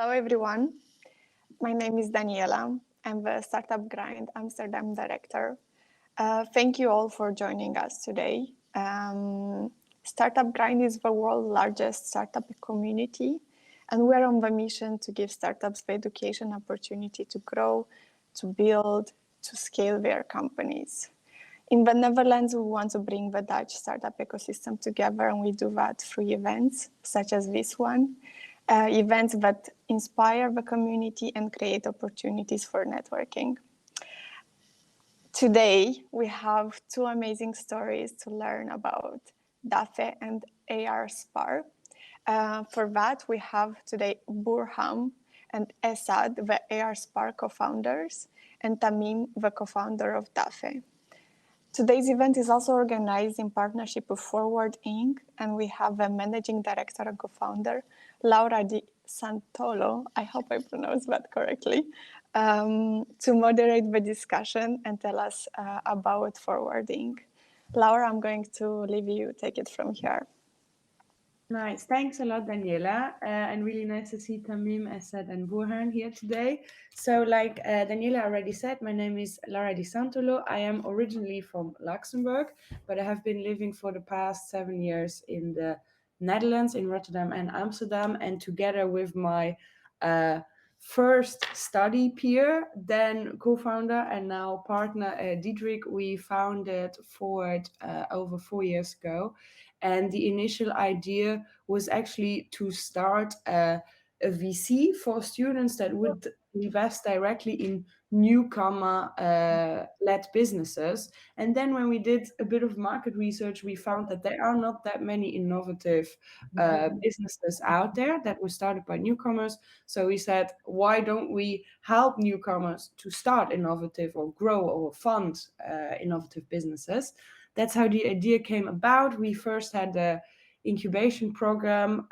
Hello, everyone. My name is Daniela. I'm the Startup Grind Amsterdam director. Thank you all for joining us today. Startup Grind is the world's largest startup community, and we're on the mission to give startups the education opportunity to grow, to build, to scale their companies. In the Netherlands, we want to bring the Dutch startup ecosystem together, and we do that through events such as this one. Events that inspire the community and create opportunities for networking. Today, we have two amazing stories to learn about Daffee and ARspar. For that, we have today Burhan and Esad, the ARspar co-founders, and Tamim, the co-founder of Daffee. Today's event is also organized in partnership with Forward Inc., and we have a managing director and co-founder, Laura Di Santolo, I hope I pronounced that correctly, to moderate the discussion and tell us about Forward Inc. Laura, I'm going to leave you take it from here. Nice. Thanks a lot, Daniela. And really nice to see Tamim, Esad, and Burhan here today. So like Daniela already said, my name is Laura Di Santolo. I am originally from Luxembourg, but I have been living for the past 7 years in the Netherlands, in Rotterdam and Amsterdam. And together with my first study peer, then co-founder and now partner Diedrich, we founded Forward over 4 years ago. And the initial idea was actually to start a VC for students that would invest directly in newcomer-led businesses. And then when we did a bit of market research, we found that there are not that many innovative businesses out there that were started by newcomers. So we said, why don't we help newcomers to start innovative or grow or fund innovative businesses? That's how the idea came about. We first had the incubation program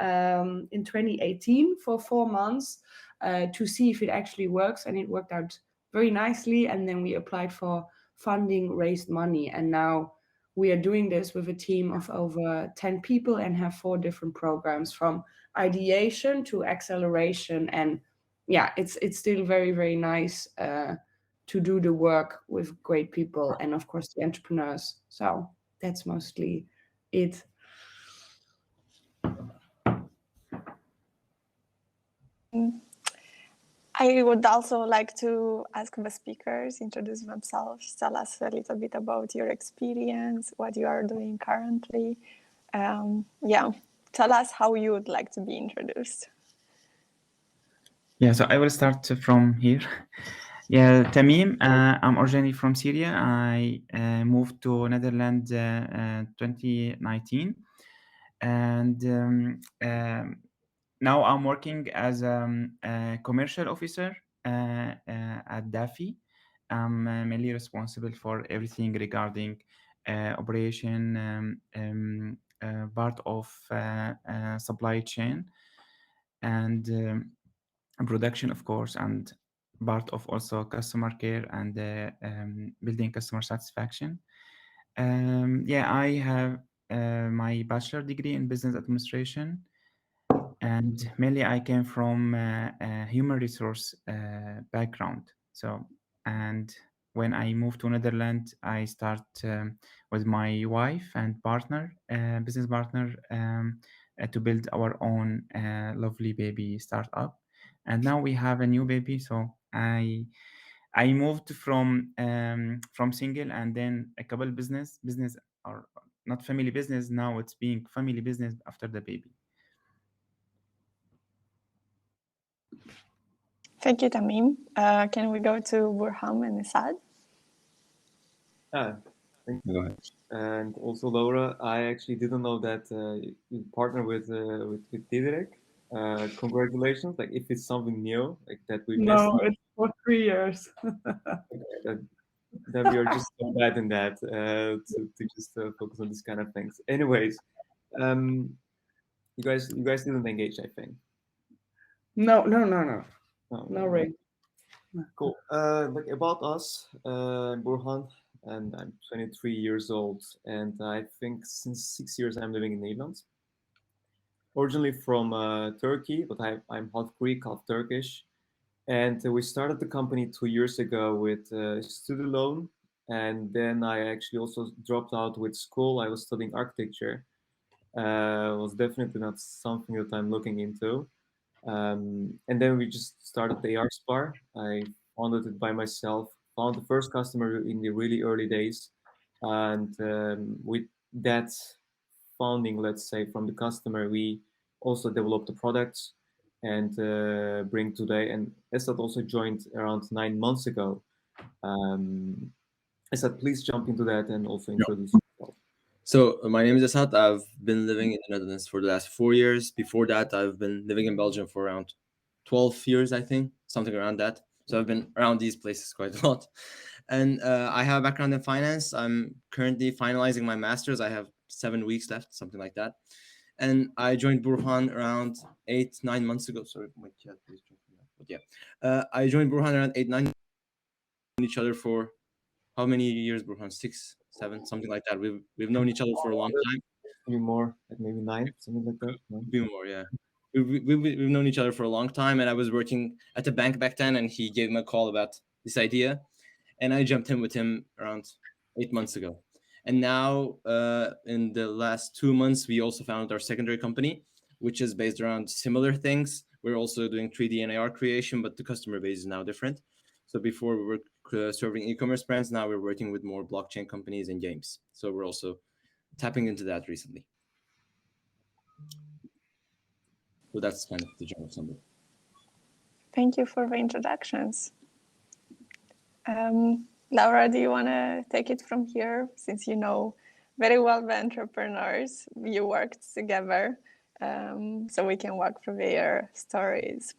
in 2018 for 4 months to see if it actually works, and it worked out very nicely. And then we applied for funding, raised money, and now we are doing this with a team of over 10 people and have 4 different programs from ideation to acceleration. And yeah, it's still very, very nice to do the work with great people and of course the entrepreneurs. So that's mostly it. I would also like to ask the speakers introduce themselves, tell us a little bit about your experience, what you are doing currently. Tell us how you would like to be introduced. Yeah, so I will start from here. Yeah, Tamim, I'm originally from Syria. I moved to Netherlands 2019. And now I'm working as a commercial officer at Daffee. I'm mainly responsible for everything regarding operation, part of supply chain, and production, of course, and part of also customer care and building customer satisfaction. I have my bachelor degree in business administration, and mainly I came from a human resource background. And when I moved to Netherlands, I start with my wife and partner, business partner, to build our own lovely baby startup. And now we have a new baby. So I moved from single and then a couple business or not family business. Now it's being family business after the baby. Thank you, Tamim. Can we go to Burhan and Esad? Thank you. Go ahead. And also, Laura, I actually didn't know that you partner with Diederik. Congratulations! Like, if it's something new, like that we missed. No, it's for 3 years. Then we are just so bad in that to just focus on this kind of things. Anyways, you guys didn't engage, I think. No, Ray. Cool. Like about us, Burhan, and I'm 23 years old, and I think since 6 years I'm living in Netherlands. originally from Turkey, but I'm half Greek, half Turkish. And we started the company 2 years ago with student loan. And then I actually also dropped out with school. I was studying architecture. Was definitely not something that I'm looking into. And then we just started the ARspar. I founded it by myself, found the first customer in the really early days. And with that founding, let's say, from the customer, we also developed the products and bring today. And Esat also joined around 9 months ago. Um, Esat, please jump into that and also introduce yourself. So my name is Asad. I've been living in the Netherlands for the last 4 years. Before that, I've been living in Belgium for around 12 years, I think, something around that. So I've been around these places quite a lot. And I have a background in finance. I'm currently finalizing my master's. I have 7 weeks left, something like that. And I joined Burhan around 8, 9 months ago. Sorry, my cat is jumping out. But yeah, I joined Burhan around 8, 9 each other for how many years, Burhan? 6, 7, something like that. We've known each other for a long time. Maybe more, like maybe 9, something like that. No? Be more, yeah. We've known each other for a long time, and I was working at the bank back then, and he gave me a call about this idea, and I jumped in with him around 8 months ago. And now, in the last 2 months, we also founded our secondary company, which is based around similar things. We're also doing 3D and AR creation, but the customer base is now different. So before we were serving e-commerce brands, now we're working with more blockchain companies and games. So we're also tapping into that recently. So that's kind of the general summary. Thank you for the introductions. Laura, do you want to take it from here? Since you know very well the entrepreneurs, you worked together, so we can walk through their stories.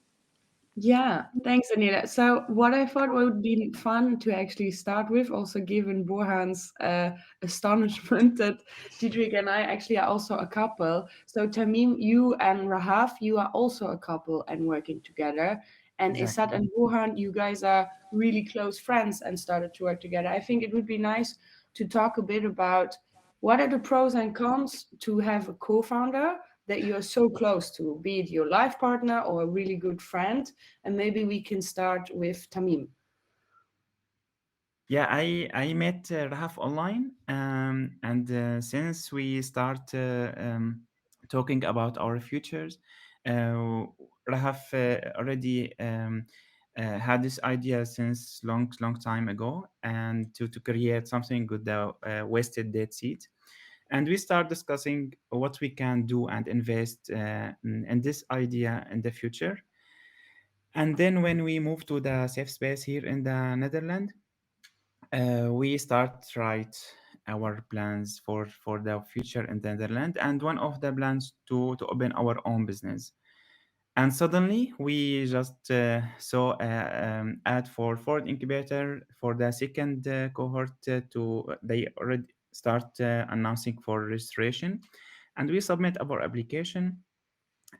Yeah, thanks, Anita. So, what I thought would be fun to actually start with, also given Burhan's astonishment that Diedrich and I actually are also a couple. So, Tamim, you and Rahaf, you are also a couple and working together. And Exactly. Isat and Burhan, you guys are really close friends and started to work together. I think it would be nice to talk a bit about what are the pros and cons to have a co-founder that you're so close to, be it your life partner or a really good friend. And maybe we can start with Tamim. Yeah, I met Rahaf online, and since we start talking about our futures, Rahaf already had this idea since long time ago, and to create something with the wasted dead seed. And we start discussing what we can do and invest in this idea in the future. And then when we move to the safe space here in the Netherlands, we start write our plans for the future in the Netherlands, and one of the plans to open our own business. And suddenly we just saw an ad for Forward Incubator for the second cohort. They already start announcing for registration, and we submit our application.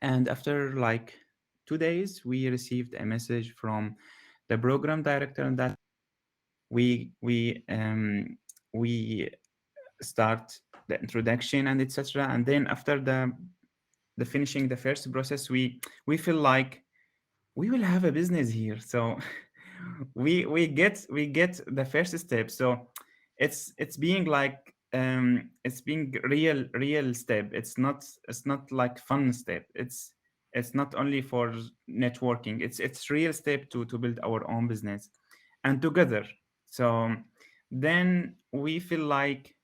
And after like 2 days, we received a message from the program director, and that we start the introduction and etc. And then after the finishing the first process, we feel like we will have a business here. So we get the first step. So it's being like it's being real step. It's not like fun step. It's not only for networking. It's real step to build our own business and together. So then we feel like,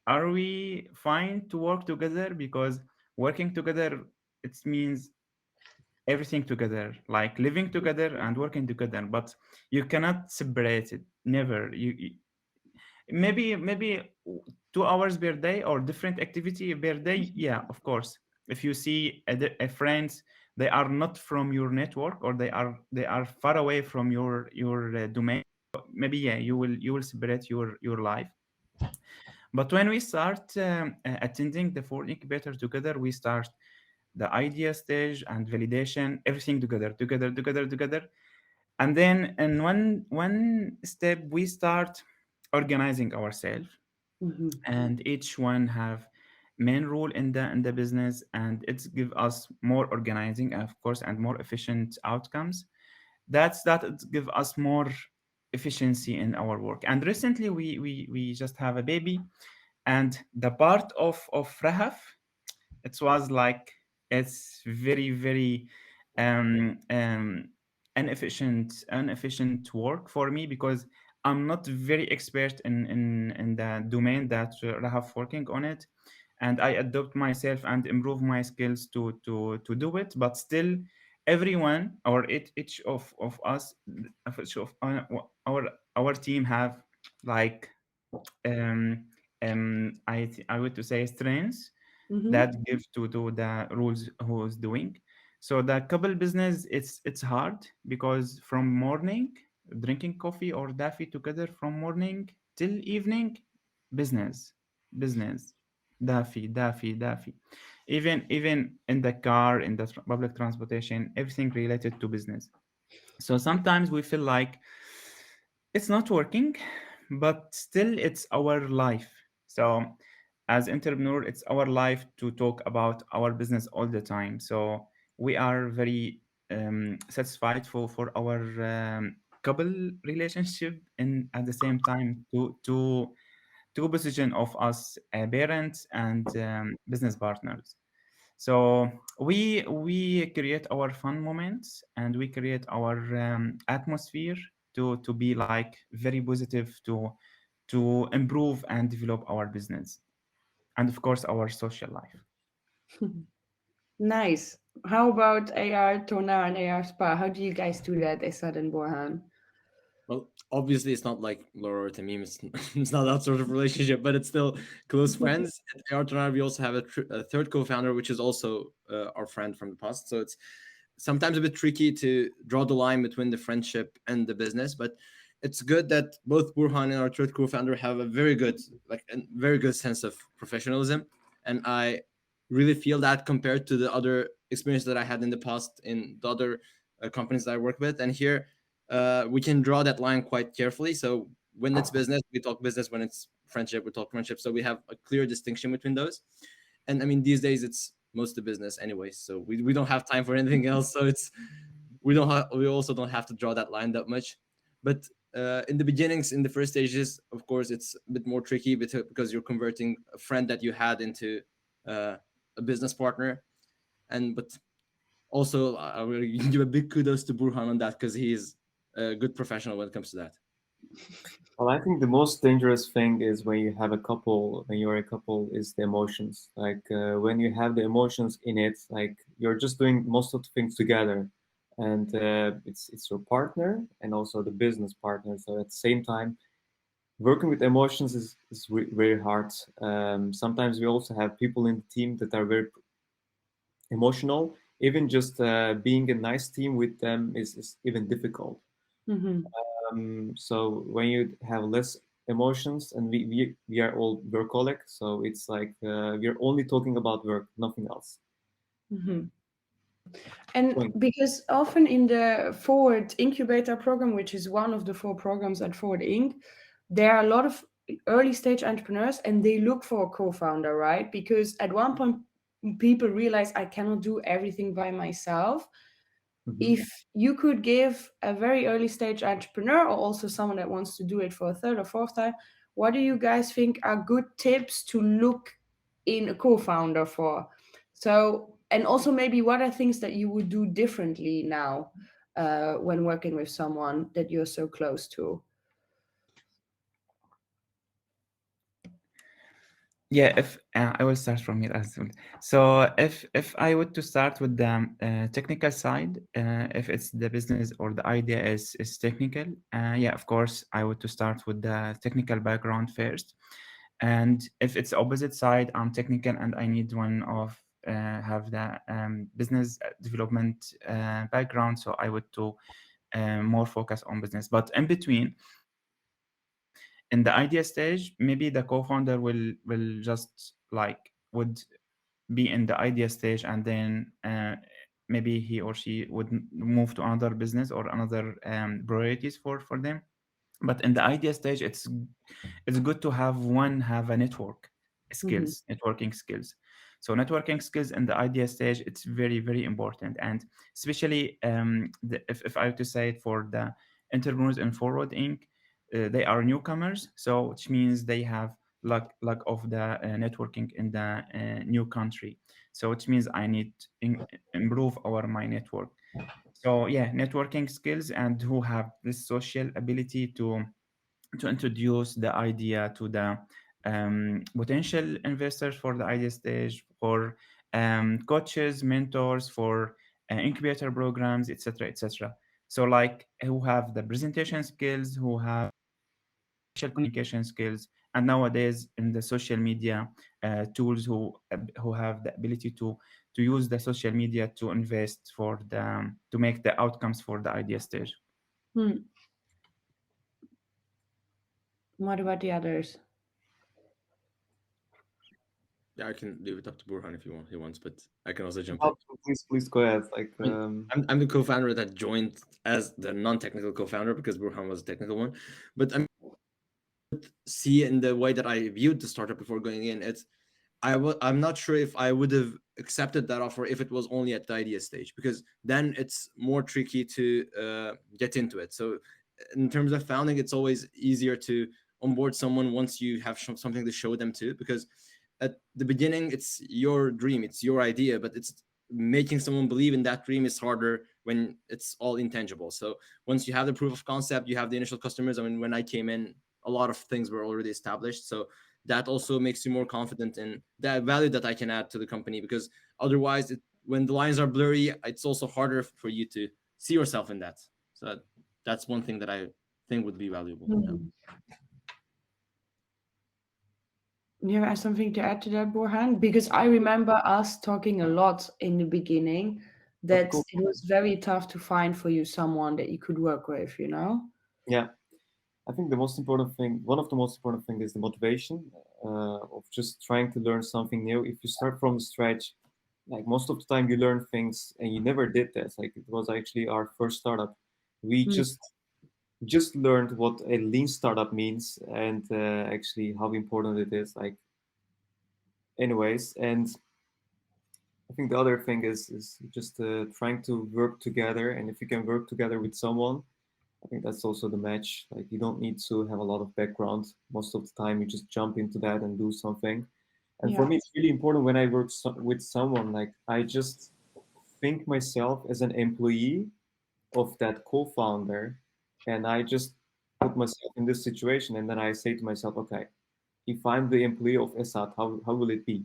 are we fine to work together? Because working together, it means everything together, like living together and working together, but you cannot separate it. Never. Maybe 2 hours per day or different activity per day. Yeah, of course. If you see a friends, they are not from your network, or they are far away from your domain. Maybe yeah, you will separate your life. But when we start attending the Forward Incubator together, we start the idea stage and validation, everything together. And then in one step, we start organizing ourselves, Mm-hmm. and each one have main role in the business, and it's give us more organizing, of course, and more efficient outcomes. That it give us more efficiency in our work. And recently we just have a baby, and the part of Rahaf, it was like it's very very um, um, inefficient work for me, because I'm not very expert in the domain that Rahaf working on it, and I adopt myself and improve my skills to do it. But still, everyone, or each of us, of each of our team have like um, I would to say strengths Mm-hmm. that give to the rules who's doing. So the couple business, it's hard, because from morning drinking coffee or Daffy together from morning till evening, business, business, Daffy. Even in the car, in the public transportation, everything related to business. So sometimes we feel like it's not working, but still it's our life. So as entrepreneur, it's our life to talk about our business all the time. So we are very satisfied for our couple relationship, and at the same time to two position of us, parents and business partners. So we create our fun moments, and we create our atmosphere to be like very positive, to improve and develop our business, and of course our social life. Nice. How about AR Tonar and AR Spa? How do you guys do that, Esad and Borhan? Well, obviously, it's not like Laura or Tamim. It's, it's not that sort of relationship, but it's still close friends. At Artonar, we also have a third co-founder, which is also our friend from the past. So it's sometimes a bit tricky to draw the line between the friendship and the business, but it's good that both Burhan and our third co-founder have a very good, like a very good sense of professionalism, and I really feel that compared to the other experience that I had in the past in the other companies that I work with, and here we can draw that line quite carefully. So when it's business, we talk business. When it's friendship, we talk friendship. So we have a clear distinction between those. And I mean, these days it's mostly business anyway. So we don't have time for anything else. So it's we also don't have to draw that line that much. But in the beginnings, in the first stages, of course, it's a bit more tricky because you're converting a friend that you had into uh, a business partner. And but also, I will give a big kudos to Burhan on that because he is a good professional when it comes to that. Well, I think the most dangerous thing is when you have a couple, when you're a couple, is the emotions. Like when you have the emotions in it, like you're just doing most of the things together, and it's your partner and also the business partner. So at the same time, working with emotions is very hard. Sometimes we also have people in the team that are very emotional. Even just being a nice team with them is even difficult. Mm-hmm. So when you have less emotions, and we are all workaholic, so it's like we're only talking about work, nothing else. Mm-hmm. And Point. because often in the Forward Incubator program, which is one of the 4 programs at Forward Inc., there are a lot of early stage entrepreneurs and they look for a co-founder, right? Because at one point, people realize I cannot do everything by myself. Mhm. If you could give a very early stage entrepreneur or also someone that wants to do it for a third or fourth time, what do you guys think are good tips to look in a co-founder for? So, and also maybe what are things that you would do differently now when working with someone that you're so close to? Yeah, if I will start from here as well. So if I were to start with the technical side, if it's the business or the idea is technical, yeah, of course I would to start with the technical background first. And if it's opposite side, I'm technical and I need one of have the business development background, so I would to more focus on business. But in between, in the idea stage, maybe the co-founder will just like would be in the idea stage, and then maybe he or she would move to another business or another priorities for them. But in the idea stage, it's good to have a network, skills, networking skills. So networking skills in the idea stage, it's very, very important. And especially if I have to say it for the entrepreneurs in Forward Inc., they are newcomers. So which means they have lack of the networking in the new country. So which means I need to improve my network. So yeah, networking skills, and who have this social ability to introduce the idea to the potential investors for the idea stage, for coaches, mentors, for incubator programs, etc., etc. So like who have the presentation skills, who have social communication skills, and nowadays in the social media tools, who have the ability to use the social media to invest for the to make the outcomes for the idea stage. What about the others? Yeah, I can leave it up to Burhan if you want. He wants, but I can also jump in. Oh, please go ahead. Like, I mean, I'm the co-founder that joined as the non-technical co-founder because Burhan was a technical one. But I'm see in the way that I viewed the startup before going in, I'm not sure if I would have accepted that offer if it was only at the idea stage, because then it's more tricky to get into it. So in terms of founding, it's always easier to onboard someone once you have something to show them to, because at the beginning it's your dream, it's your idea, but it's making someone believe in that dream is harder when it's all intangible. So once you have the proof of concept, you have the initial customers. I mean, when I came in, a lot of things were already established. So that also makes you more confident in the value that I can add to the company, because otherwise when the lines are blurry, it's also harder for you to see yourself in that. So that's one thing that I think would be valuable. You have something to add to that, Borhan? Because I remember us talking a lot in the beginning that it was very tough to find for you someone that you could work with, you know? Yeah, I think the most important thing, one of the most important thing, is the motivation of just trying to learn something new. If you start from scratch, like most of the time you learn things and you never did this. Like it was actually our first startup. We just learned what a lean startup means, and actually how important it is. Like, anyways, and I think the other thing is just trying to work together. And if you can work together with someone, I think that's also the match. Like you don't need to have a lot of background. Most of the time, you just jump into that and do something. And for me, it's really important when I work with someone. Like I just think myself as an employee of that co-founder, and I just put myself in this situation, and then I say to myself, okay, if I'm the employee of Esat, how will it be?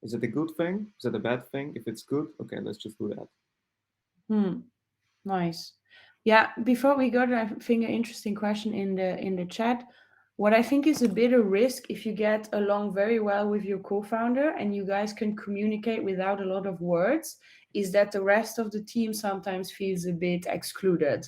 Is it a good thing? Is it a bad thing? If it's good, okay, let's just do that. Nice. Yeah, before we go to, I think, an interesting question in the chat. What I think is a bit of risk if you get along very well with your co-founder and you guys can communicate without a lot of words, is that the rest of the team sometimes feels a bit excluded.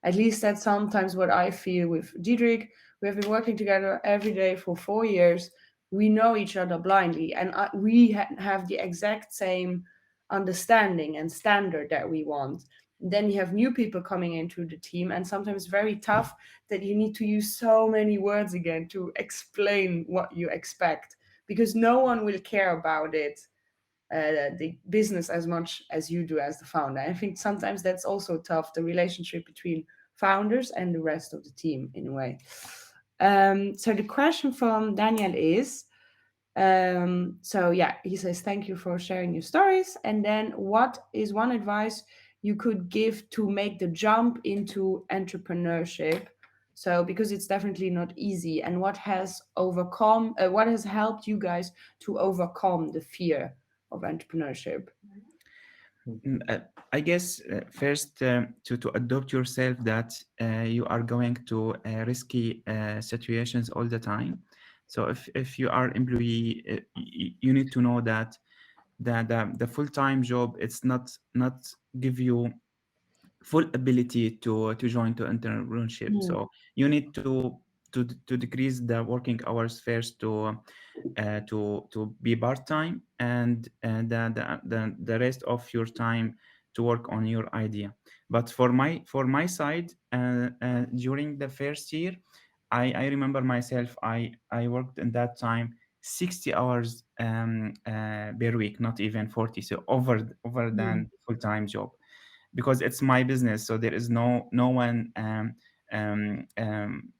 At least that's sometimes what I feel with Diederik. We have been working together every day for 4 years. We know each other blindly, and we have the exact same understanding and standard that we want. Then you have new people coming into the team, and sometimes very tough that you need to use so many words again to explain what you expect, because no one will care about it, the business, as much as you do as the founder. I think sometimes that's also tough, the relationship between founders and the rest of the team in a way. So the question from Daniel is, so yeah, he says, thank you for sharing your stories. And then what is one advice you could give to make the jump into entrepreneurship? So because it's definitely not easy, and what has helped you guys to overcome the fear of entrepreneurship? I guess first to adopt yourself that you are going to risky situations all the time. So if you are employee, you need to know that the full-time job, it's not give you full ability to join to entrepreneurship. So you need to decrease the working hours first to be part-time, and the rest of your time to work on your idea. But for my side, during the first year, I remember myself, I worked in that time 60 hours per week, not even 40, so over than full-time job, because it's my business. So there is no one um, um,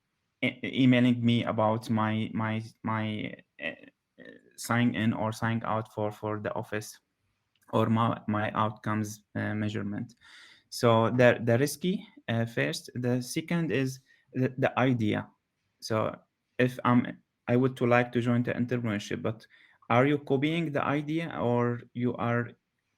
emailing me about my sign in or sign out for the office, or my outcomes measurement. So the risky first. The second is the idea. So if I would to like to join the entrepreneurship, but are you copying the idea, or you are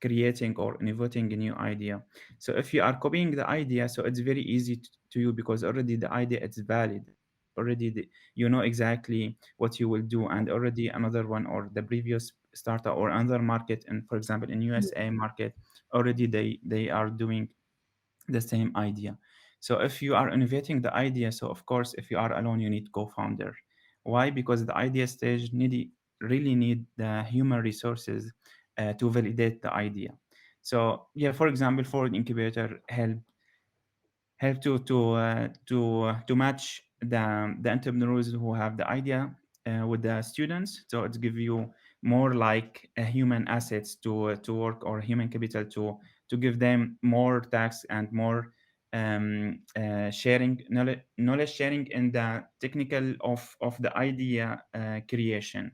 creating or innovating a new idea? So if you are copying the idea, so it's very easy to you, because already the idea is valid. Already you know exactly what you will do, and already another one or the previous startup or another market, and for example in USA market, already they are doing the same idea. So if you are innovating the idea, so of course if you are alone you need co-founder. Why? Because the idea stage really need the human resources to validate the idea. So yeah, for example, Forward Incubator help to match the entrepreneurs who have the idea with the students. So it give you more like human assets to work, or human capital to give them more tasks and more sharing knowledge sharing in the technical of the idea creation.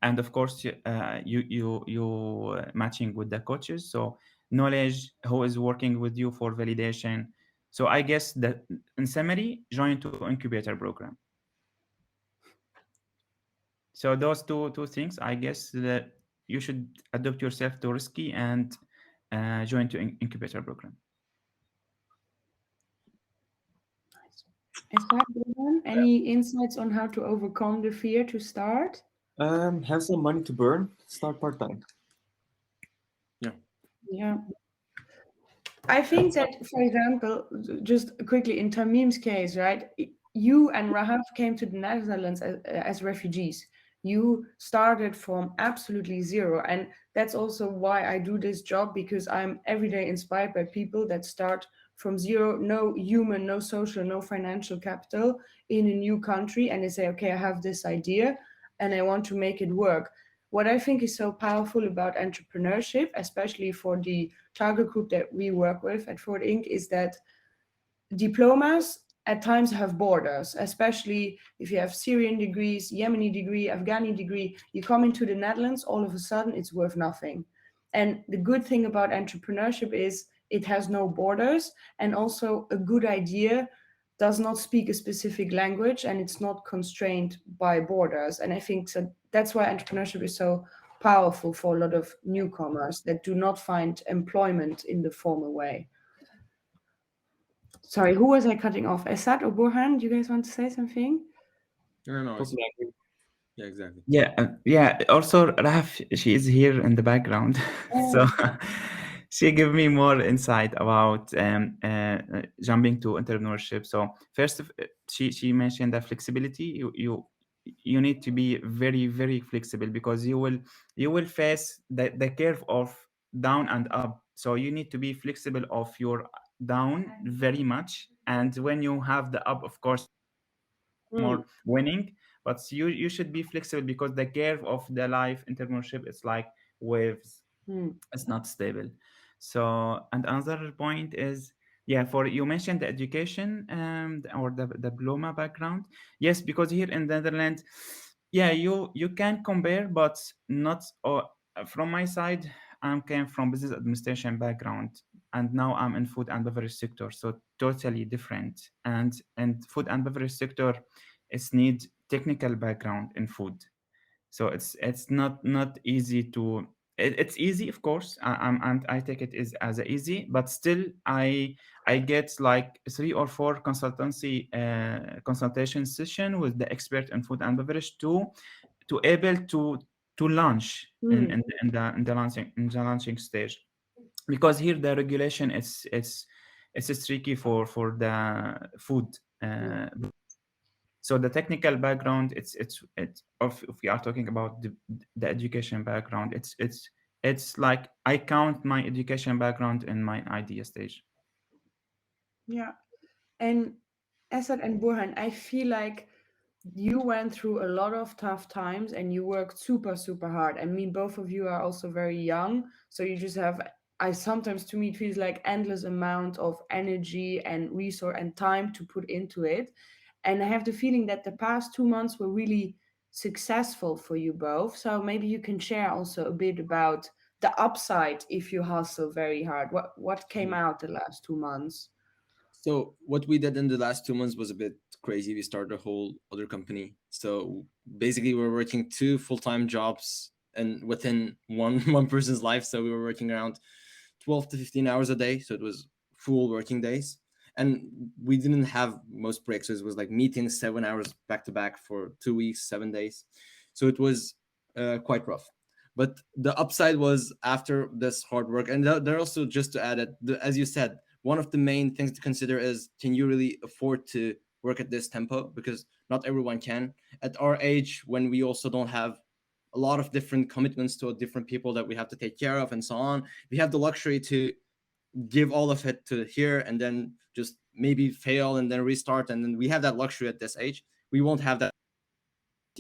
And of course you matching with the coaches, so knowledge who is working with you for validation. So I guess that in summary, join to incubator program. So those two things, I guess that you should adapt yourself to risky and join to incubator program. Any insights on how to overcome the fear to start? Have some money to burn. Start part-time. Yeah. I think that, for example, just quickly in Tamim's case, right? You and Rahaf came to the Netherlands as refugees. You started from absolutely zero. And that's also why I do this job, because I'm every day inspired by people that start from zero, no human, no social, no financial capital in a new country. And they say, okay, I have this idea and I want to make it work. What I think is so powerful about entrepreneurship, especially for the target group that we work with at Forward Inc., is that diplomas at times have borders, especially if you have Syrian degrees, Yemeni degree, Afghani degree. You come into the Netherlands, all of a sudden it's worth nothing. And the good thing about entrepreneurship is it has no borders, and also a good idea does not speak a specific language, and it's not constrained by borders. And I think so that's why entrepreneurship is so powerful for a lot of newcomers that do not find employment in the formal way. Sorry, who was I cutting off? Esad or Burhan? Do you guys want to say something? No, it's, Totally agree. yeah, exactly. Yeah. Also, Raf, she is here in the background, so she give me more insight about jumping to entrepreneurship. So first, she mentioned that flexibility. You need to be very flexible, because you will face the curve of down and up. So you need to be flexible of your down very much, and when you have the up, of course, more winning. But you should be flexible, because the curve of the life entrepreneurship is like waves. It's not stable. So, and another point is, yeah, for you mentioned the education or the diploma background. Yes, because here in the Netherlands, yeah, you can compare, but not from my side. I came from business administration background, and now I'm in food and beverage sector, so totally different. And food and beverage sector, it's need technical background in food. So it's not easy to it's easy, of course. I take it as a easy, but still I get like 3 or 4 consultation session with the expert in food and beverage to able to launch in the launching stage. Because here the regulation it's tricky for the food. So the technical background, if we are talking about the education background, it's like I count my education background in my idea stage. Yeah. And Esad and Burhan, I feel like you went through a lot of tough times and you worked super, super hard. I mean, both of you are also very young. So you just have, I sometimes to me, it feels like endless amount of energy and resource and time to put into it. And I have the feeling that the past 2 months were really successful for you both. So maybe you can share also a bit about the upside if you hustle very hard. What came out the last 2 months? So what we did in the last 2 months was a bit crazy. We started a whole other company. So basically, we were working two full-time jobs and within one one person's life. So we were working around 12 to 15 hours a day. So it was full working days. And we didn't have most breaks. So it was like meetings 7 hours back to back for 2 weeks, 7 days. So it was quite rough. But the upside was after this hard work, and there also, just to add it, as you said, one of the main things to consider is, can you really afford to work at this tempo? Because not everyone can. At our age, when we also don't have a lot of different commitments to different people that we have to take care of and so on, we have the luxury to give all of it to here and then just maybe fail and then restart. And then we have that luxury at this age. We won't have that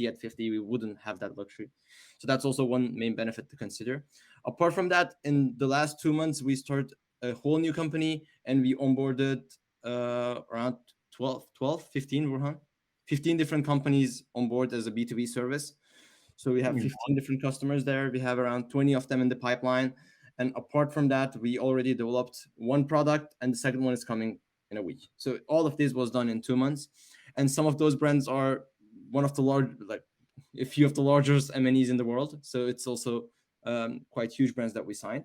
at 50. We wouldn't have that luxury. So that's also one main benefit to consider. Apart from that, in the last 2 months, we started a whole new company and we onboarded around 12, 15, Burhan, 15 different companies on board as a B2B service. So we have 15 different customers there. We have around 20 of them in the pipeline. And apart from that, we already developed one product and the second one is coming in a week. So all of this was done in 2 months. And some of those brands are one of the large, like a few of the largest M&Es in the world. So it's also quite huge brands that we signed.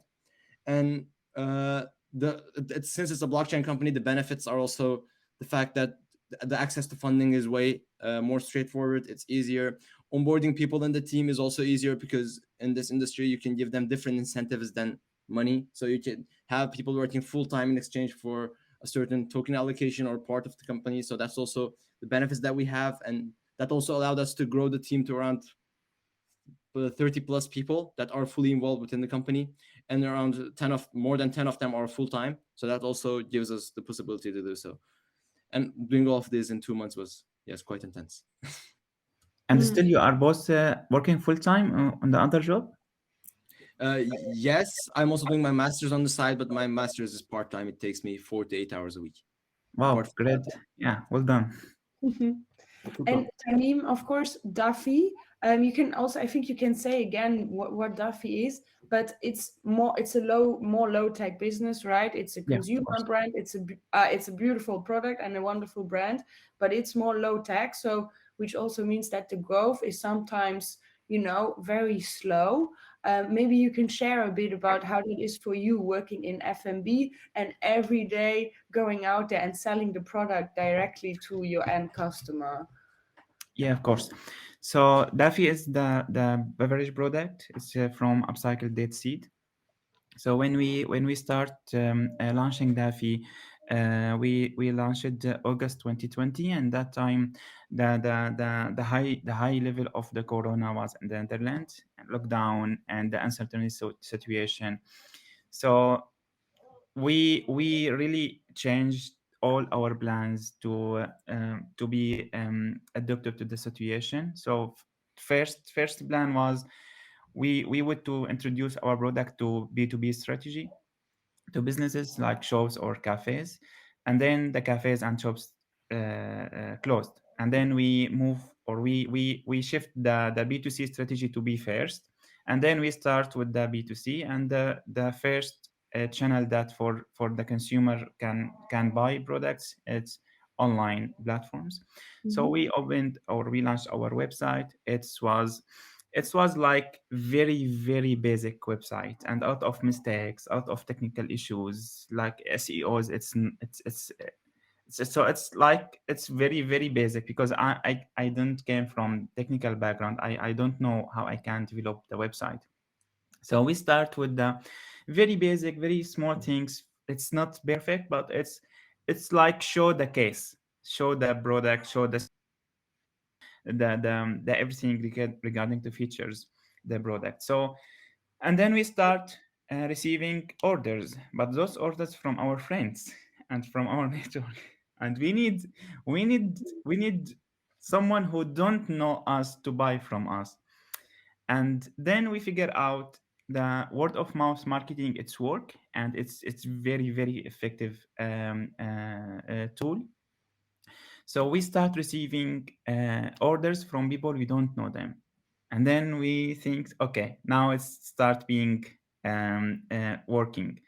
And since it's a blockchain company, the benefits are also the fact that the access to funding is way more straightforward. It's easier. Onboarding people in the team is also easier because in this industry, you can give them different incentives than money. So you can have people working full time in exchange for a certain token allocation or part of the company. So that's also the benefits that we have. And that also allowed us to grow the team to around 30 plus people that are fully involved within the company, and around more than 10 of them are full time. So that also gives us the possibility to do so. And doing all of this in 2 months was, yes, quite intense. And still, you are both working full time on the other job? Yes, I'm also doing my master's on the side, but my master's is part time. It takes me 4 to 8 hours a week. Wow, Apart from great. that, Yeah, well done. And Tamim, of course, Daffee. You can also, I think, you can say again what Daffee is, but it's a more low tech business, right? It's a Yeah, of consumer course. brand. It's a beautiful product and a wonderful brand, but it's more low tech. So, which also means that the growth is sometimes, very slow. Maybe you can share a bit about how it is for you working in FMB and every day going out there and selling the product directly to your end customer. Yeah, of course. So Daffy is the beverage product. It's from upcycled date seed. So when we start launching Daffy, we launched it August 2020, and that time the high level of the corona was in the Netherlands, lockdown and the uncertainty situation. So we really changed all our plans to be adapted to the situation. So first plan was we would to introduce our product to B2B strategy to businesses like shops or cafes, and then the cafes and shops closed, and then we move or we shift the B2C strategy to be first, and then we start with the B2C, and the first channel that for the consumer can buy products, it's online platforms. So we opened or we launched our website. It was like very basic website, and out of mistakes, out of technical issues like SEOs. It's very basic because I don't came from technical background. I don't know how I can develop the website. So we start with the very basic, very small things. It's not perfect, but it's like show the case, show the product, show the everything regarding the features, the product. So and then we start receiving orders, but those orders from our friends and from our network, and we need someone who don't know us to buy from us. And then we figure out the word of mouth marketing, it's work, and it's very very effective tool. So we start receiving orders from people we don't know them, and then we think, okay, now it's start being working,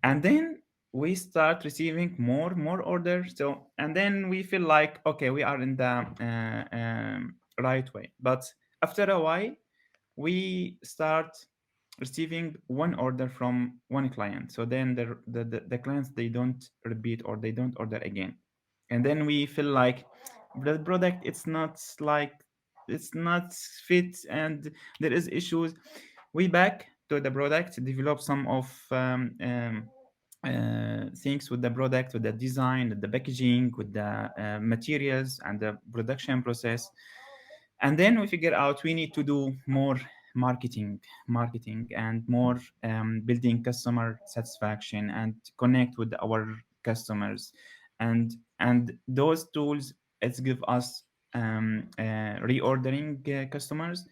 and then we start receiving more orders. So and then we feel like, okay, we are in the right way. But after a while, we start receiving one order from one client. So then the clients, they don't repeat or they don't order again. And then we feel like the product, it's not fit and there is issues. We back to the product, develop some of things with the product, with the design, with the packaging, with the materials and the production process. And then we figure out we need to do more marketing and more building customer satisfaction and connect with our customers. And those tools, it's give us reordering customers,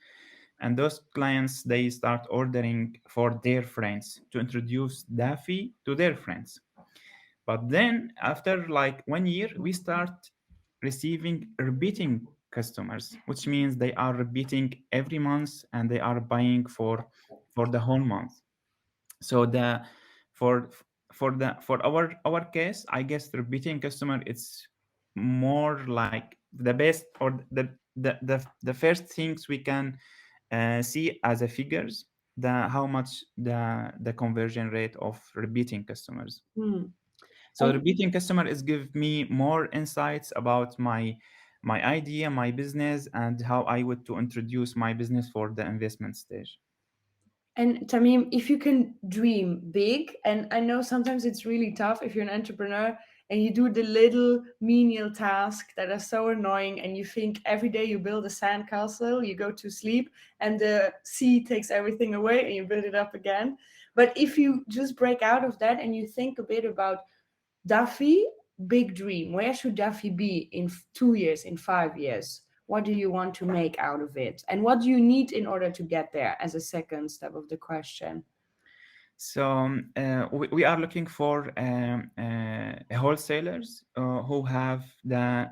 and those clients, they start ordering for their friends to introduce Daffy to their friends. But then after like 1 year, we start receiving repeating customers, which means they are repeating every month and they are buying for the whole month. So the for for our case, I guess the repeating customer, it's more like the best, or the first things we can see as a figures, the how much the conversion rate of repeating customers. Hmm. So And repeating customer is give me more insights about my idea, my business, and how I would to introduce my business for the investment stage. And Tamim, if you can dream big, and I know sometimes it's really tough if you're an entrepreneur and you do the little menial tasks that are so annoying, and you think every day you build a sandcastle, you go to sleep, and the sea takes everything away, and you build it up again. But if you just break out of that and you think a bit about Daffy, big dream. Where should Daffy be in 2 years, in 5 years? What do you want to make out of it? And what do you need in order to get there, as a second step of the question? So we are looking for wholesalers who have the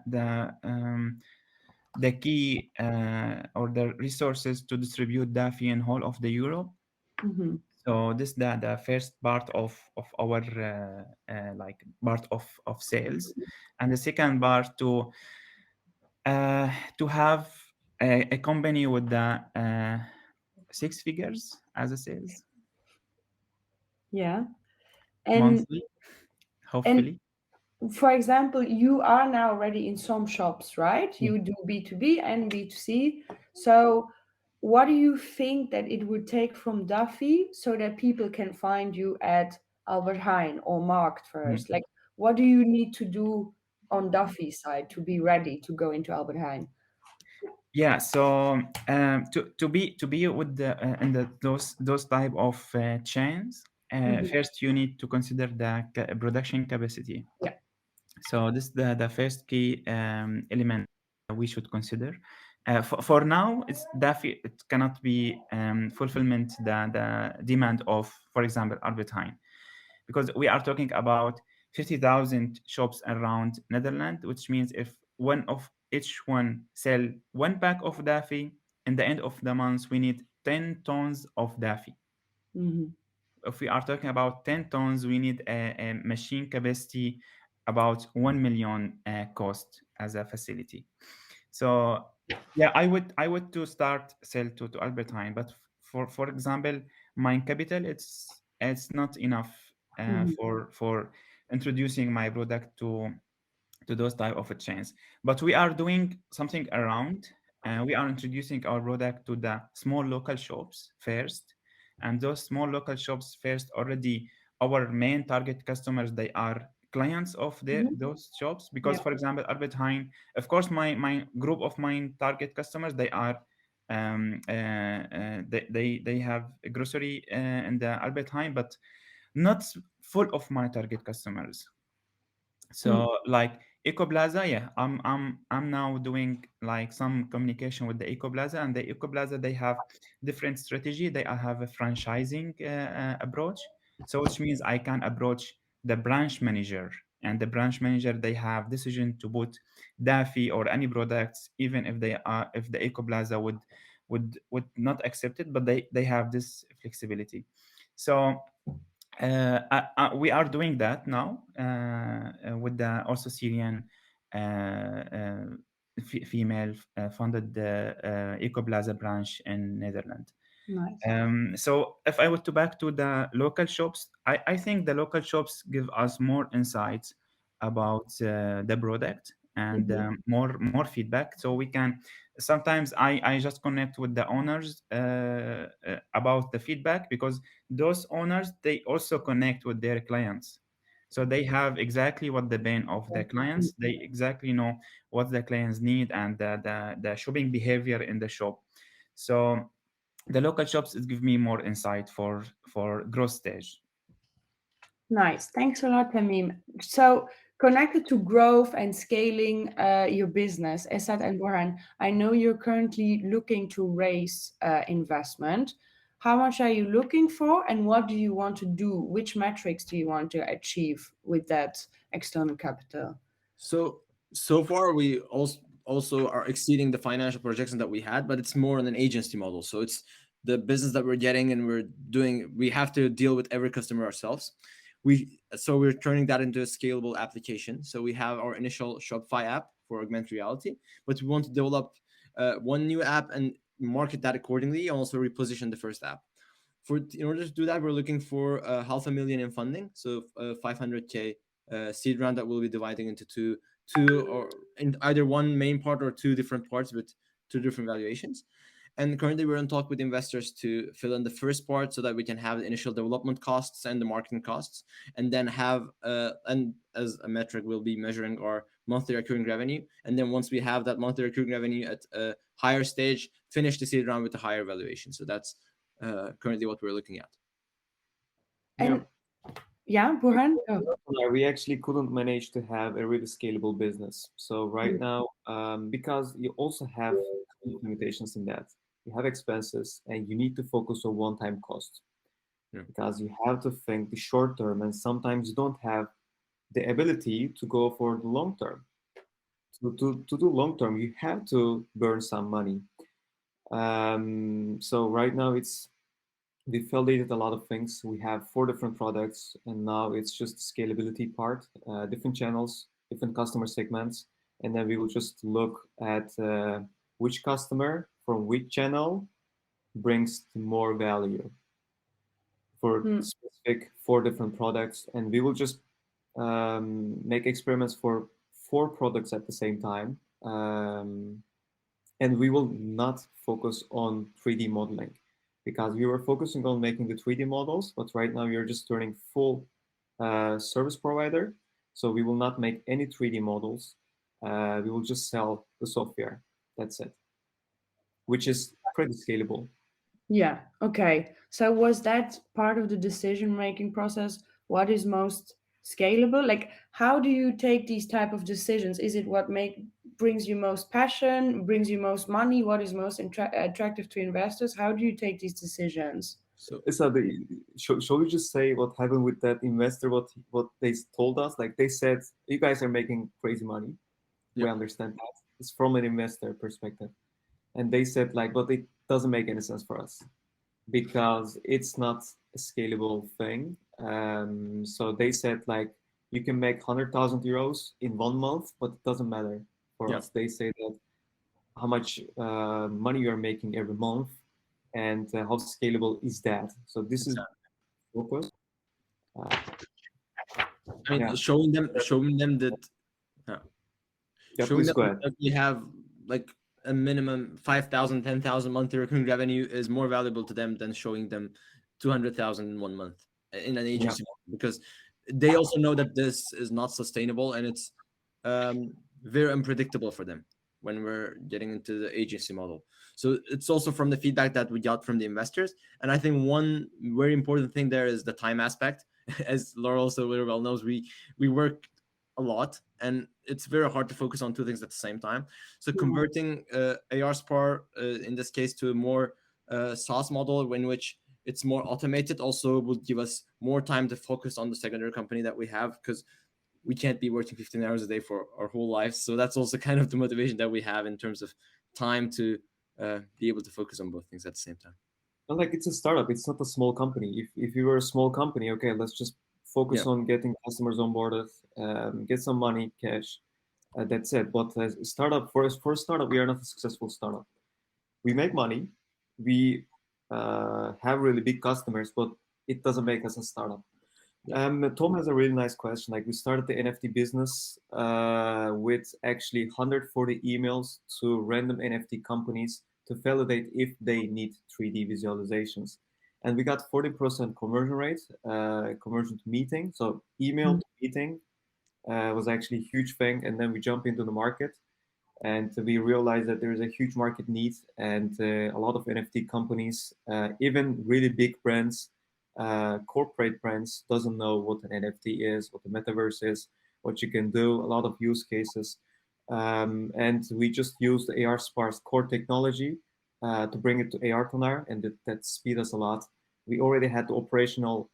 key or the resources to distribute Daffy in whole of the Europe. Mm-hmm. So this the first part of our like part of sales, and the second part to have a company with the 6 figures as a sales Yeah. And monthly, and hopefully. for example, you are now already in some shops, right? You do B2B and B2C. So what do you think that it would take from Duffy so that people can find you at Albert Heijn or Markt Mm. first? Like, what do you need to do on Duffy's side to be ready to go into Albert Heijn? Yeah, so to be with the in the those type of chains, Mhm. first you need to consider the production capacity. Yeah. So this is the first key element that we should consider. For now, it's Daffy. It cannot be fulfillment the demand of, for example, Albert Heijn, because we are talking about 50,000 shops around Netherlands, which means if one of each one sell one pack of Daffy, in the end of the month we need 10 tons of Daffy. Mhm. If we are talking about 10 tons, we need a machine capacity about 1 million cost as a facility. So yeah, I would to start sell to Albert Heijn, but for example, my capital, it's not enough Mhm. for introducing my product to those type of a chains. But we are doing something around. We are introducing our product to the small local shops first, and those small local shops first already our main target customers. They are clients of Mhm. those shops, because Yeah. for example, Albert Heijn, of course, my group of my target customers, they are they have a grocery in the Albert Heijn, but not full of my target customers. Mm. So like Ecoplaza, yeah, I'm now doing like some communication with the Ecoplaza, and the Ecoplaza, they have different strategy. They have a franchising approach, so which means I can approach the branch manager, and the branch manager, they have decision to put Daffy or any products, even if they are, if the Ecoplaza would not accept it, but they have this flexibility. So we are doing that now with the also Syrian female funded Ecoplaza branch in Netherlands. Nice. So if I were to back to the local shops, I think the local shops give us more insights about the product and more feedback. So we can sometimes I just connect with the owners about the feedback, because those owners, they also connect with their clients. So they have exactly what the pain of the clients. They exactly know what the clients need and the shopping behavior in the shop. So the local shops, it give me more insight for growth stage. Nice. Thanks a lot, Tamim. So, connected to growth and scaling your business, Esad and Borhan, I know you're currently looking to raise investment. How much are you looking for, and what do you want to do? Which metrics do you want to achieve with that external capital? So far we also are exceeding the financial projections that we had, but it's more on an agency model. So it's the business that we're getting, and we have to deal with every customer ourselves. We're turning that into a scalable application. So we have our initial Shopify app for augmented reality, but we want to develop one new app and market that accordingly, and also reposition the first app. In order to do that, we're looking for $500,000 in funding, so 500K seed round that we'll be dividing into two, or in either one main part or two different parts with two different valuations. And currently we're in talk with investors to fill in the first part so that we can have the initial development costs and the marketing costs, and then have and as a metric we'll be measuring our monthly recurring revenue. And then once we have that monthly recurring revenue at a higher stage, finish the seed round with a higher valuation. So that's currently what we're looking at. And yeah, Burhan? We actually couldn't manage to have a really scalable business. So right now, because you also have limitations in that, you have expenses and you need to focus on one-time cost. Because you have to think the short term, and sometimes you don't have the ability to go for the long term. To do long term, you have to burn some money. So right now we validated a lot of things. We have 4 different products, and now it's just the scalability part, different channels, different customer segments, and then we will just look at which customer from which channel brings more value for specific 4 different products, and we will just make experiments for 4 products at the same time, and we will not focus on 3D modeling, because we were focusing on making the 3D models, but right now you're just turning full service provider. So we will not make any 3D models. We will just sell the software. That's it, which is pretty scalable. Yeah. Okay. So was that part of the decision-making process? What is most scalable? Like, how do you take these type of decisions? Is it what brings you most passion, brings you most money? What is most attractive to investors? How do you take these decisions? So shall we just say what happened with that investor? What they told us? Like, they said, you guys are making crazy money. Yeah. We understand that. It's from an investor perspective. And they said, like, but it doesn't make any sense for us because it's not a scalable thing. So they said, like, you can make 100,000 euros in 1 month, but it doesn't matter for us. They say that how much money you're making every month and how scalable is that. So this is focus. I mean, showing them that. Showing them that we have like a minimum 5,000, 10,000 monthly recurring revenue is more valuable to them than showing them 200,000 in 1 month in an agency, because they also know that this is not sustainable, and it's very unpredictable for them when we're getting into the agency model. So it's also from the feedback that we got from the investors. And I think one very important thing there is the time aspect. As Laura also very well knows, we work a lot, and it's very hard to focus on two things at the same time. So converting ARspar in this case to a more SaaS model in which it's more automated also would give us more time to focus on the secondary company that we have, because we can't be working 15 hours a day for our whole lives. So that's also kind of the motivation that we have in terms of time to be able to focus on both things at the same time. And like, it's a startup, it's not a small company. If you were a small company, okay, let's just focus on getting customers onboarded, get some money, cash, that's it. But as a startup, for a startup, we are not a successful startup. We make money, we have really big customers, but it doesn't make us a startup. Tom has a really nice question. Like, we started the NFT business with actually 140 emails to random NFT companies to validate if they need 3D visualizations. And we got 40% conversion rate, conversion to meeting. So email to meeting was actually a huge thing. And then we jump into the market and we realized that there is a huge market need, and a lot of NFT companies, even really big brands, corporate brands, doesn't know what an NFT is, what the metaverse is, what you can do, a lot of use cases. And we just used the ARspar's core technology to bring it to ARtonar, and that speed us a lot. We already had the operational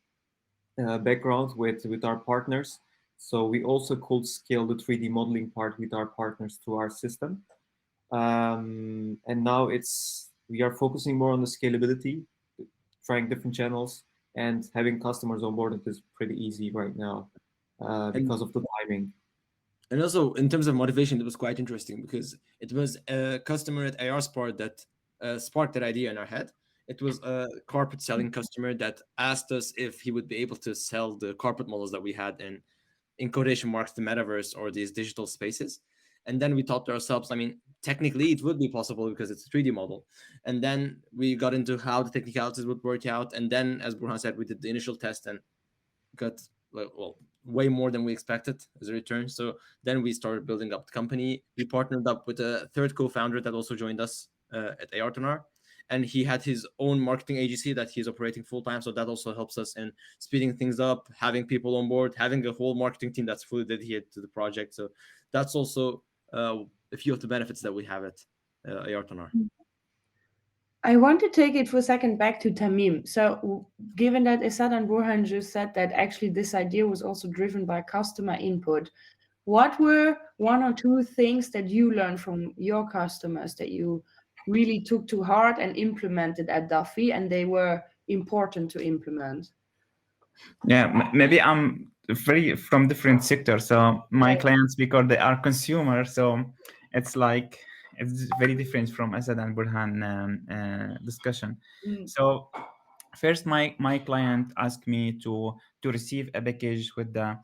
background with our partners, so we also could scale the 3D modeling part with our partners through our system. And now we are focusing more on the scalability, trying different channels, and having customers onboarded is pretty easy right now because of the timing. And also, in terms of motivation, it was quite interesting because it was a customer at ARspar that sparked that idea in our head. It was a carpet selling customer that asked us if he would be able to sell the carpet models that we had in quotation marks, the metaverse or these digital spaces. And then we thought to ourselves, I mean, technically it would be possible because it's a 3D model. And then we got into how the technicalities would work out. And then, as Burhan said, we did the initial test and got, well, way more than we expected as a return. So then we started building up the company. We partnered up with a third co-founder that also joined us at ARtonar. And he had his own marketing agency that he's operating full-time. So that also helps us in speeding things up, having people on board, having a whole marketing team that's fully dedicated to the project. So that's also a few of the benefits that we have at ARtonar. I want to take it for a second back to Tamim. So given that Esad and Burhan just said that actually this idea was also driven by customer input, what were one or two things that you learned from your customers that you really took to heart and implemented at Daffee, and they were important to implement? Yeah, maybe I'm very from different sectors. So my clients, because they are consumers, so it's like it's very different from Asad and Burhan discussion. So first, my client asked me to receive a package with the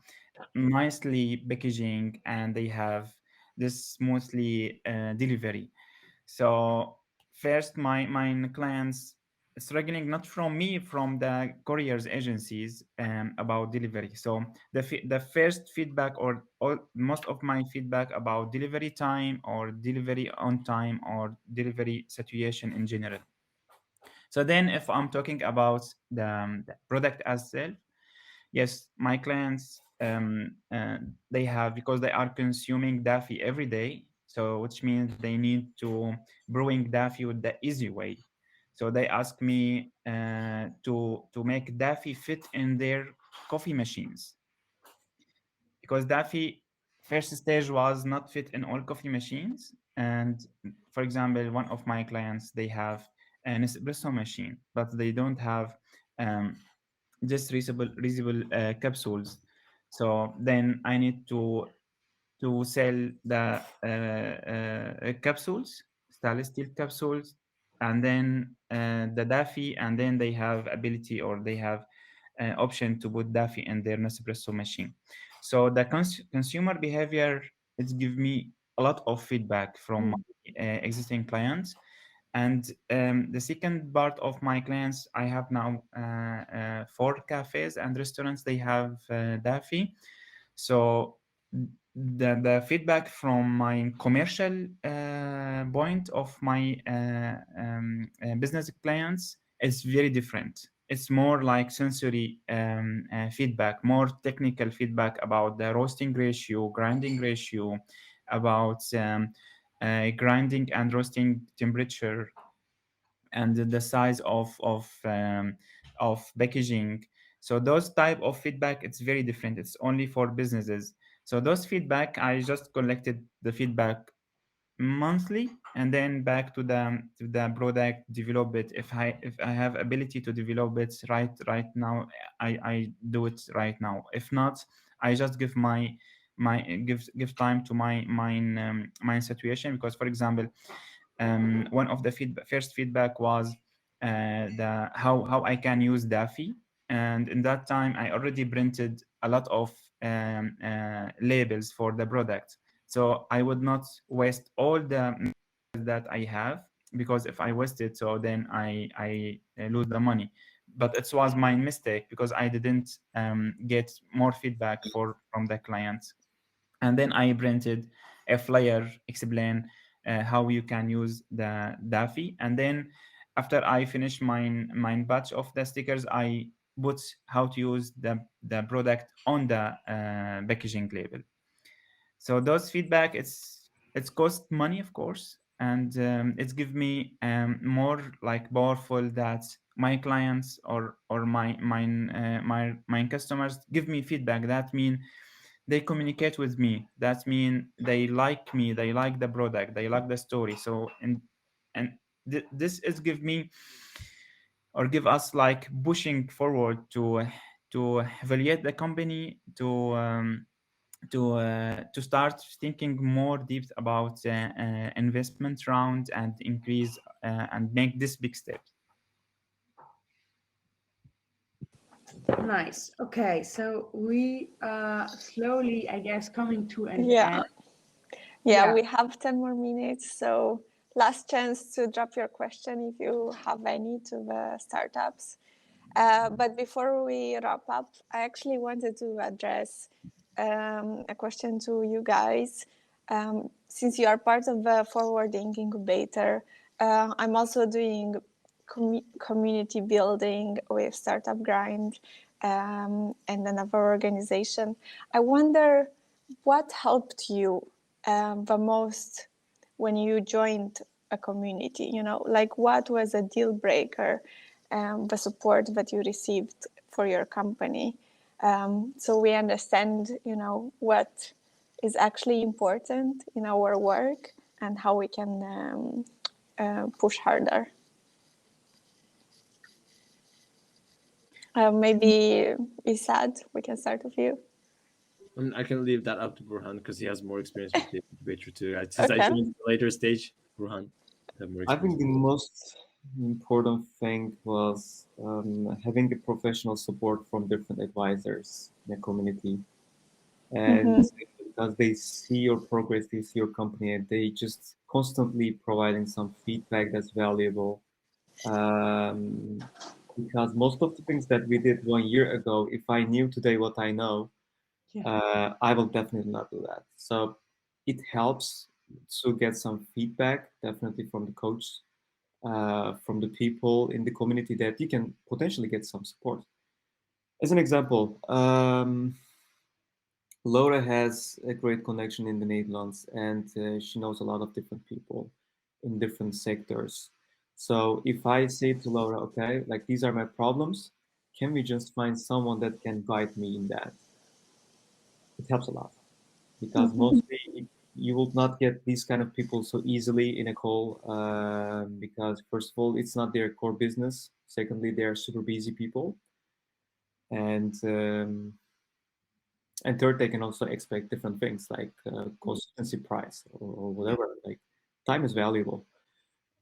nicely packaging, and they have this smoothly delivery. So first, my clients struggling not from me, from the couriers agencies about delivery. So the first feedback or most of my feedback about delivery time or delivery on time or delivery situation in general. So then if I'm talking about the product as self, yes, my clients they have, because they are consuming Daffee every day, so which means they need to brewing Daffee with the easy way. So they ask me to make Daffee fit in their coffee machines, because Daffee first stage was not fit in all coffee machines. And for example, one of my clients, they have an espresso machine, but they don't have just reusable capsules. So then I need to sell the capsules, stainless steel capsules, and then the Daffee, and then they have ability, or they have option to put Daffee in their Nespresso machine. So the consumer behavior, it's give me a lot of feedback from my existing clients. And the second part of my clients, I have now 4 cafes and restaurants. They have Daffee. So the feedback from my commercial point of my business clients is very different. it's more like sensory feedback, more technical feedback about the roasting ratio, grinding ratio, about grinding and roasting temperature, and the size of packaging. So those type of feedback, it's very different. It's only for businesses. So those feedback, I just collected the feedback monthly, and then back to the product, develop it. If I have ability to develop it right now, I do it right now. If not, I just give my give time to my situation. Because, for example, one of the first feedback was the how I can use Daffy. And in that time, I already printed a lot of labels for the product, so I would not waste all the that I have, because if I waste it, so then I lose the money. But it was my mistake, because I didn't get more feedback from the clients. And then I printed a flyer explain how you can use the Daffy. And then after I finished my batch of the stickers, I put how to use the product on the packaging label. So those feedback, it's cost money, of course, and it's give me more like powerful that my clients or my customers give me feedback. That mean they communicate with me. That mean they like me, they like the product, they like the story. So and this is give me or give us like pushing forward to evaluate the company, to start thinking more deep about investment round and increase and make this big step. Nice. Okay, so we slowly, I guess, coming to an Yeah. end. Yeah, we have 10 more minutes. So last chance to drop your question if you have any to the startups. But before we wrap up, I actually wanted to address a question to you guys. Since you are part of the Forward Incubator, I'm also doing community building with Startup Grind and another organization. I wonder what helped you the most when you joined a community, like what was a deal breaker, the support that you received for your company. So we understand, what is actually important in our work and how we can push harder. Maybe Isad, we can start with you. I can leave that up to Burhan because he has more experience with the incubator too. Since Okay. I joined the later stage, Burhan have more I experience. think the most important thing was having the professional support from different advisors in the community. And because they see your progress, they see your company, and they just constantly providing some feedback that's valuable. Because most of the things that we did 1 year ago, if I knew today what I know, I will definitely not do that. So it helps to get some feedback, definitely from the coach, from the people in the community, that you can potentially get some support. As an example, Laura has a great connection in the Netherlands, and she knows a lot of different people in different sectors. So if I say to Laura, okay, like these are my problems, can we just find someone that can guide me in that? It helps a lot, because mostly you will not get these kind of people so easily in a call, because first of all, it's not their core business. Secondly, they are super busy people. And third, they can also expect different things like consistency price or whatever. Like time is valuable.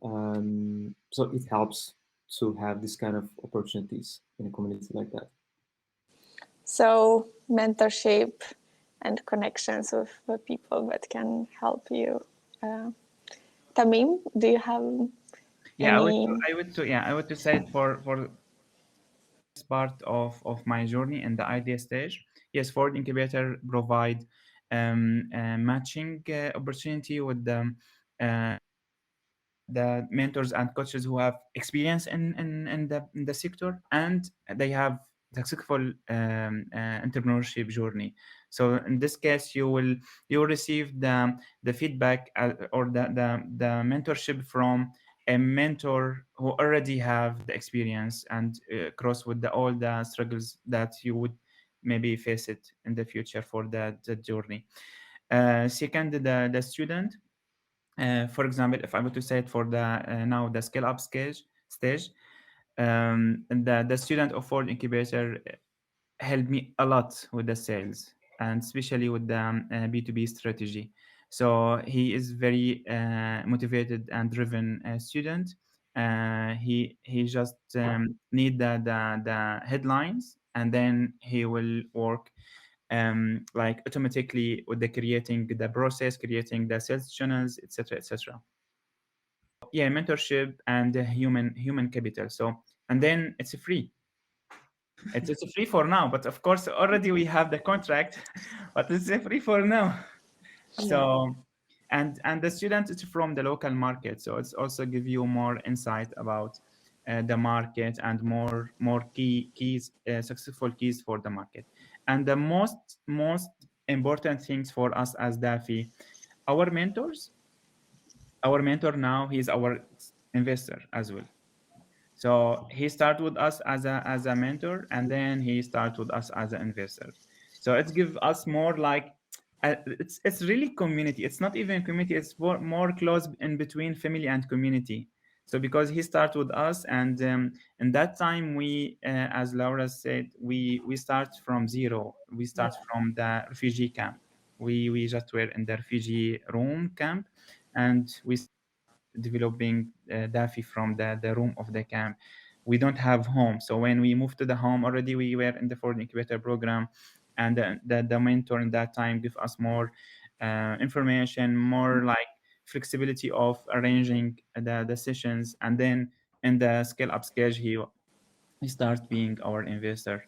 So it helps to have this kind of opportunities in a community like that. So mentorship and connections with the people that can help you. Tamim, do you have any? I would to say for part of my journey in the idea stage. Yes, Forward Incubator provide matching opportunity with the the mentors and coaches who have experience in the sector, and they have successful entrepreneurship journey. So in this case, you will receive the feedback or the mentorship from a mentor who already have the experience and cross with all the struggles that you would maybe face it in the future for the journey. Second, the student. For example, if I were to say it for the now the scale up stage, the student of Forward Incubator helped me a lot with the sales and especially with the B2B strategy. So he is very motivated and driven student. He just need the headlines, and then he will work like automatically with the creating the process, creating the sales channels, etc., etc. Yeah, mentorship and human capital. So, and then it's free. It's free for now, but of course already we have the contract, but it's free for now. So, and the student is from the local market, so it's also give you more insight about the market and more keys, successful keys for the market. And the most important things for us as Daffy, our mentors, our mentor now, he's our investor as well. So he started with us as a mentor, and then he started with us as an investor. So it gives us more like it's really community. It's not even community. It's more close in between family and community. So because he started with us, and in that time we, as Laura said, we start from zero. We start from the refugee camp. We just were in the refugee room camp, and we developing Daffy from the room of the camp. We don't have home. So when we moved to the home, already we were in the Forward Incubator program, and the mentor in that time give us more information, more like flexibility of arranging the sessions. And then in the scale up stage, he starts being our investor.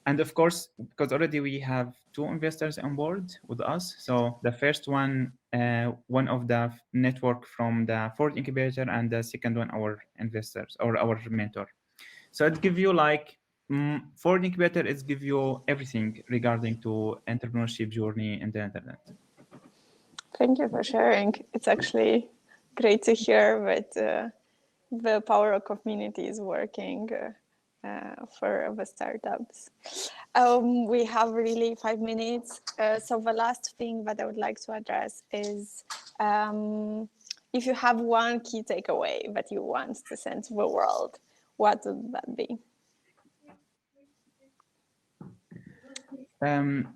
And of course, because already we have two investors on board with us. So the first one of the network from the Forward Incubator, and the second one, our investors or our mentor. So it give you like Forward Incubator is give you everything regarding to entrepreneurship journey in the internet. Thank you for sharing. It's actually great to hear that the power of community is working for the startups. We have really 5 minutes. So the last thing that I would like to address is if you have one key takeaway that you want to send to the world, what would that be?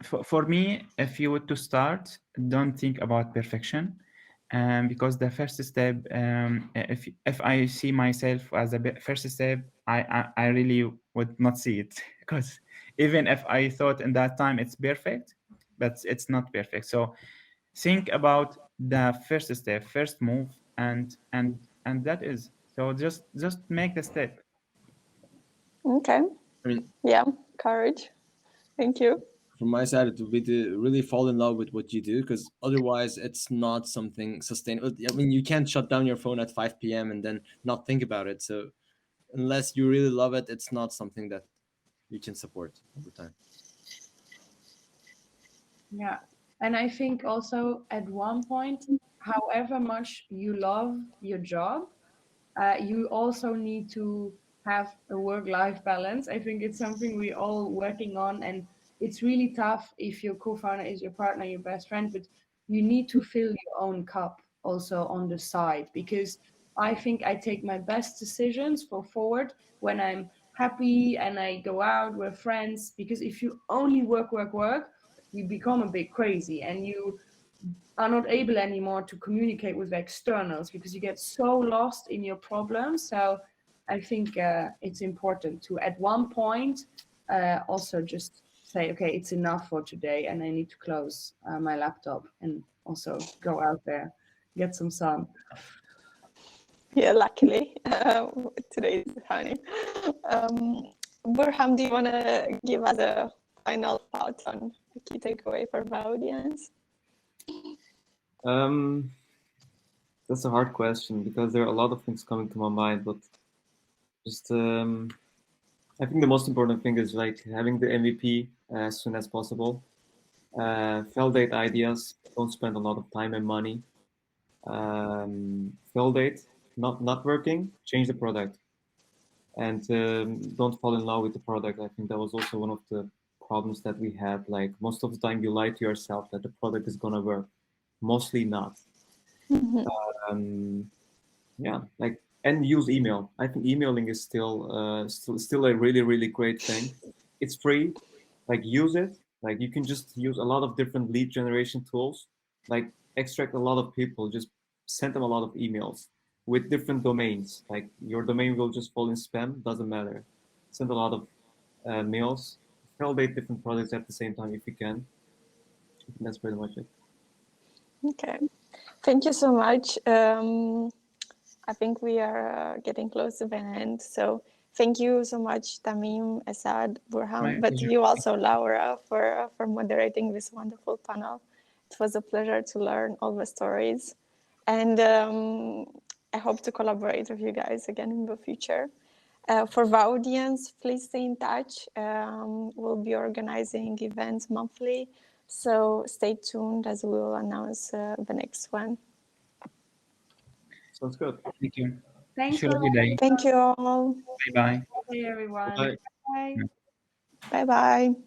For me, if you were to start, don't think about perfection. Because the first step, if I see myself as a first step, I really would not see it, because even if I thought in that time it's perfect, but it's not perfect. So think about the first step, first move, and that is, so just make the step. Okay. I mean, yeah, courage. Thank you. From my side, it would be to really fall in love with what you do, because otherwise it's not something sustainable. I mean, you can't shut down your phone at 5 p.m. and then not think about it. So unless you really love it, it's not something that you can support over time. Yeah. And I think also at one point, however much you love your job, you also need to have a work-life balance. I think it's something we're all working on, and it's really tough if your co-founder is your partner, your best friend, but you need to fill your own cup also on the side, because I think I take my best decisions for Forward when I'm happy and I go out with friends, because if you only work, you become a bit crazy and you are not able anymore to communicate with externals because you get so lost in your problems. So I think it's important to, at one point, also just say, okay, it's enough for today and I need to close my laptop and also go out there, get some sun. Yeah, luckily, today is sunny. Burham, do you want to give us a final thought on a key takeaway for the audience? That's a hard question because there are a lot of things coming to my mind, but just I think the most important thing is like having the MVP as soon as possible. Validate ideas. Don't spend a lot of time and money. Validate. Not working. Change the product, and don't fall in love with the product. I think that was also one of the problems that we had. Like most of the time, you lie to yourself that the product is gonna work. Mostly not. Yeah, like and use email. I think emailing is still a really great thing. It's free. Like use it. Like you can just use a lot of different lead generation tools. Like extract a lot of people. Just send them a lot of emails with different domains. Like your domain will just fall in spam. Doesn't matter. Send a lot of mails. Validate different products at the same time if you can. I think that's pretty much it. Okay, thank you so much. I think we are getting close to the end. So thank you so much, Tamim, Asad, Burham, My but pleasure. you also, Laura, for moderating this wonderful panel. It was a pleasure to learn all the stories. And I hope to collaborate with you guys again in the future. For the audience, please stay in touch. We'll be organizing events monthly. So stay tuned as we will announce the next one. Sounds good. Thank you. Thanks Have a for good day. Thank you all. Bye-bye. having me, everyone. Bye. Bye. Bye-bye.